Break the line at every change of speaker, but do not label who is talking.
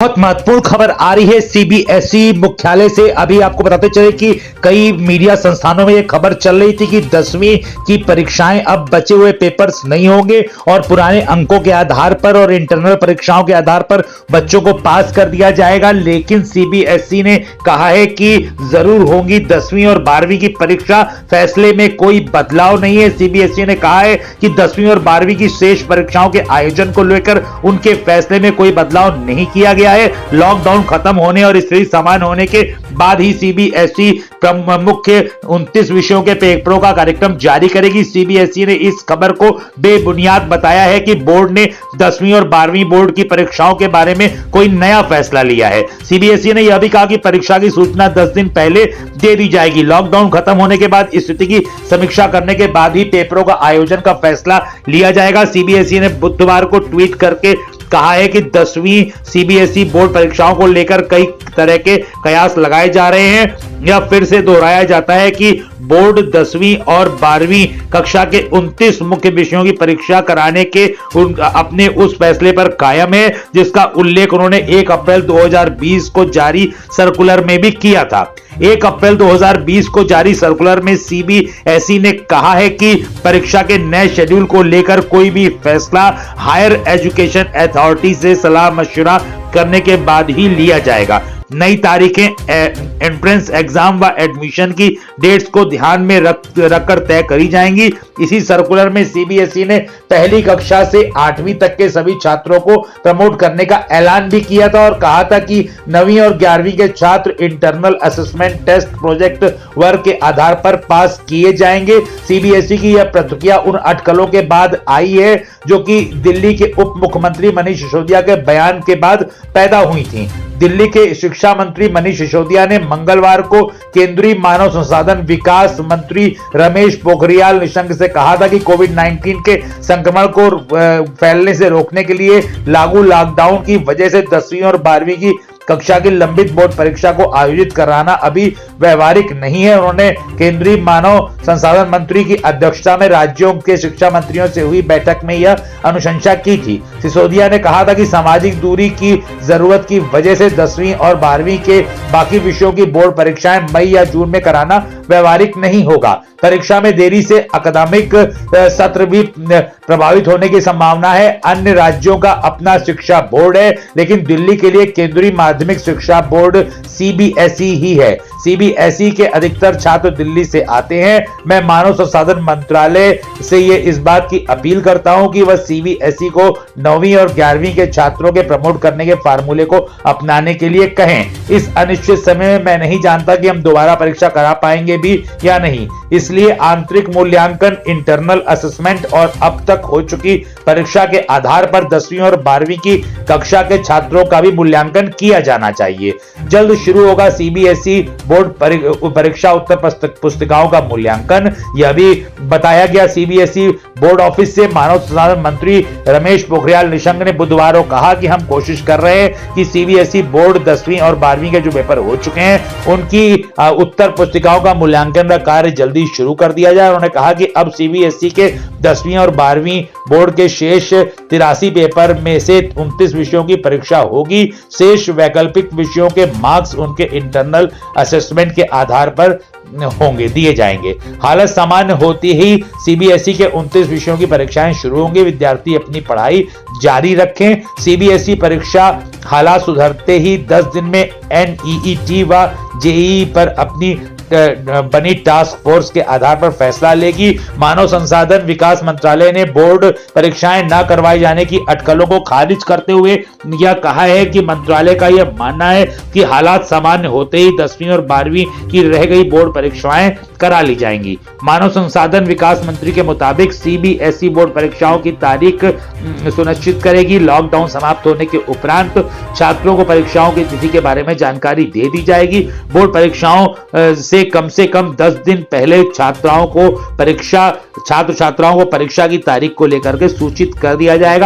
बहुत महत्वपूर्ण खबर आ रही है सीबीएसई मुख्यालय से। अभी आपको बताते चले कि कई मीडिया संस्थानों में यह खबर चल रही थी कि 10वीं की परीक्षाएं अब बचे हुए पेपर्स नहीं होंगे और पुराने अंकों के आधार पर और इंटरनल परीक्षाओं के आधार पर बच्चों को पास कर दिया जाएगा। लेकिन सीबीएसई ने कहा है कि जरूर होंगी 10वीं और 12वीं की परीक्षा, फैसले में कोई बदलाव नहीं है। सीबीएसई ने कहा है कि 10वीं और 12वीं की शेष परीक्षाओं के आयोजन को लेकर उनके फैसले में कोई बदलाव नहीं किया गया है। लॉकडाउन खत्म होने और स्थिति सामान्य होने के बाद ही सीबीएसई मुख्य 29 विषयों के पेपरों का कार्यक्रम जारी करेगी। सीबीएसई ने इस खबर को बेबुनियाद बताया है कि बोर्ड ने 10वीं और 12वीं बोर्ड की परीक्षाओं के बारे में कोई नया फैसला लिया है। सीबीएसई ने यह भी कहा कि परीक्षा की सूचना 10 दिन पहले दे दी जाएगी। लॉकडाउन खत्म होने के बाद स्थिति की समीक्षा करने के बाद ही पेपरों का आयोजन का फैसला लिया जाएगा। सीबीएसई ने बुधवार को ट्वीट करके कहा है कि 10वीं सीबीएसई बोर्ड परीक्षाओं को लेकर कई तरह के कयास लगाए जा रहे हैं। यह फिर से दोहराया जाता है कि बोर्ड 10वीं और 12वीं कक्षा के 29 मुख्य विषयों की परीक्षा कराने के अपने उस फैसले पर कायम है, जिसका उल्लेख उन्होंने 1 अप्रैल 2020 को जारी सर्कुलर में भी किया था। 1 अप्रैल 2020 को जारी सर्कुलर में सीबीएसई ने कहा है कि परीक्षा के नए शेड्यूल को लेकर कोई भी फैसला हायर एजुकेशन अथॉरिटी से सलाह मशवरा करने के बाद ही लिया जाएगा। नई तारीखें एंट्रेंस एग्जाम व एडमिशन की डेट्स को ध्यान में रखकर तय करी जाएंगी। इसी सर्कुलर में सीबीएसई ने पहली कक्षा से 8वीं तक के सभी छात्रों को प्रमोट करने का ऐलान भी किया था और कहा था कि 9वीं और 11वीं के छात्र internal assessment test project work के आधार पर पास किए जाएंगे। सीबीएसई की यह प्रतिक्रिया उन अटकलों के बाद आई है जो कि दिल्ली के उप मुख्यमंत्री मनीष सिसोदिया के बयान के बाद पैदा हुई थी। दिल्ली के शिक्षा मंत्री मनीष सिसोदिया ने मंगलवार को केंद्रीय मानव संसाधन विकास मंत्री रमेश पोखरियाल निशंक से कहा था कि कोविड-19 के संक्रमण को फैलने से रोकने के लिए लागू लॉकडाउन की वजह से 10वीं और 12वीं की कक्षा की लंबित बोर्ड परीक्षा को आयोजित कराना अभी व्यवहारिक नहीं है। उन्होंने केंद्रीय मानव संसाधन मंत्री की अध्यक्षता में राज्यों के शिक्षा मंत्रियों से हुई बैठक में यह अनुशंसा की थी। सिसोदिया ने कहा था कि सामाजिक दूरी की जरूरत की वजह से 10वीं और 12वीं के बाकी विषयों की बोर्ड परीक्षाएं मई या जून में कराना व्यवहारिक नहीं होगा। परीक्षा में देरी से अकादमिक सत्र भी प्रभावित होने की संभावना है। अन्य राज्यों का अपना शिक्षा बोर्ड है, लेकिन दिल्ली के लिए केंद्रीय माध्यमिक शिक्षा बोर्ड सीबीएसई ही है। सीबीएसई के अधिकतर छात्र दिल्ली से आते हैं। मैं मानव संसाधन मंत्रालय से ये इस बात की अपील करता हूं कि वह सीबीएसई को 9वीं और 11वीं के छात्रों के प्रमोट करने के फार्मूले को अपनाने के लिए कहें। इस अनिश्चित समय में मैं नहीं जानता कि हम दोबारा परीक्षा करा पाएंगे भी या नहीं, इसलिए आंतरिक मूल्यांकन, इंटरनल असेसमेंट और अब तक हो चुकी परीक्षा के आधार पर 10वीं और 12वीं की कक्षा के छात्रों का भी मूल्यांकन किया जाना चाहिए। जल्द शुरू होगा सीबीएसई बोर्ड परीक्षा उत्तर पुस्तिकाओं का मूल्यांकन, यह भी बताया गया। सीबीएसई बोर्ड ऑफिस से मानव संसाधन मंत्री रमेश पोखरियाल निशंक ने बुधवार को कहा कि हम कोशिश कर रहे हैं कि सीबीएसई बोर्ड 10वीं और 12वीं के जो पेपर हो चुके हैं उनकी उत्तर पुस्तिकाओं का मूल्यांकन का कार्य जल्दी शुरू कर दिया जाए। उन्होंने कहा कि अब सीबीएसई के 10वीं और 12वीं बोर्ड के शेष 83 पेपर में से 29 विषयों की परीक्षा होगी। शेष वैकल्पिक विषयों के मार्क्स उनके इंटरनल असेसमेंट के आधार पर होंगे दिए जाएंगे। हालत सामान्य होती ही सीबीएसई के 29 विषयों की परीक्षाएं शुरू होंगी। विद्यार्थी अपनी पढ़ाई जारी रखें। सीबीएसई परीक्षा हालात सुधरते ही 10 दिन में एनईईटी व जेईई पर अपनी बनी टास्क फोर्स के आधार पर फैसला लेगी। मानव संसाधन विकास मंत्रालय ने बोर्ड परीक्षाएं न करवाए जाने की अटकलों को खारिज करते हुए यह कहा है कि मंत्रालय का यह मानना है कि हालात सामान्य होते ही 10वीं और 12वीं की रह गई बोर्ड परीक्षाएं करा ली जाएंगी। मानव संसाधन विकास मंत्री के मुताबिक सीबीएसई बोर्ड परीक्षाओं की तारीख सुनिश्चित करेगी। लॉकडाउन समाप्त होने के उपरांत छात्रों को परीक्षाओं की तिथि के बारे में जानकारी दे दी जाएगी। बोर्ड परीक्षाओं से कम 10 दिन पहले छात्र छात्राओं को परीक्षा की तारीख को लेकर के सूचित कर दिया जाएगा।